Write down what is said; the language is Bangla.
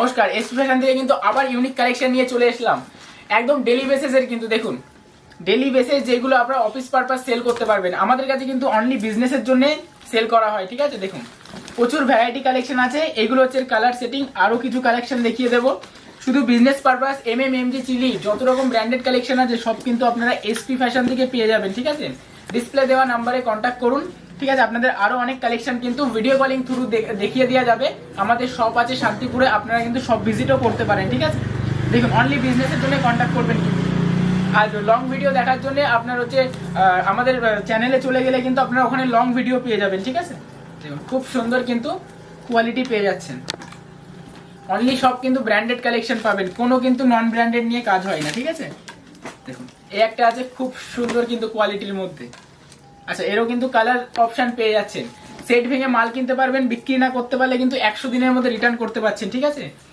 নমস্কার, এসপি ফ্যাশন থেকে কিন্তু আবার ইউনিক কালেকশন নিয়ে চলে এসলাম। একদম ডেলি বেসিসের কিন্তু দেখুন, ডেলি বেসিস যেগুলো আপনারা অফিস পারপাস সেল করতে পারবেন, আমাদের কাছে কিন্তু অনলি বিজনেসের জন্য সেল করা হয়। ঠিক আছে, দেখুন প্রচুর ভ্যারাইটি কালেকশন আছে। এগুলো হচ্ছে কালার সেটিং, আরো কিছু কালেকশন দেখিয়ে দেবো। শুধু বিজনেস পারপাস এমজি চিলি যত রকম ব্র্যান্ডেড কালেকশন আছে সব কিন্তু আপনারা এসপি ফ্যাশন থেকে পেয়ে যাবেন। ঠিক আছে, ডিসপ্লে দেওয়া নাম্বারে কন্ট্যাক্ট করুন। ঠিক আছে, আপনাদের আরো অনেক কালেকশন কিন্তু ভিডিও কলিং থ্রু দেখিয়ে দেওয়া যাবে। আমাদের শপ আছে শান্তিপুরে, আপনারা কিন্তু সব ভিজিটও করতে পারেন। ঠিক আছে, দেখুন অনলি বিজনেসের জন্য কন্ট্যাক্ট করবেন। আর লং ভিডিও দেখার জন্য আপনার হচ্ছে আমাদের চ্যানেলে চলে গেলে কিন্তু আপনারা ওখানে লং ভিডিও পেয়ে যাবেন। ঠিক আছে, দেখুন খুব সুন্দর কিন্তু কোয়ালিটি পেয়ে যাচ্ছেন। অনলি সব কিন্তু ব্র্যান্ডেড কালেকশন পাবেন, কোনো কিন্তু নন ব্র্যান্ডেড নিয়ে কাজ হয় না। ঠিক আছে, দেখুন এই একটা আছে খুব সুন্দর কিন্তু কোয়ালিটির মধ্যে। আচ্ছা, এরও কিন্তু কালার অপশন পেয়ে যাচ্ছেন। সেট ভেঙে মাল কিনতে পারবেন, বিক্রি না করতে পারলে কিন্তু 100 দিনের মধ্যে রিটার্ন করতে পারছেন। ঠিক আছে,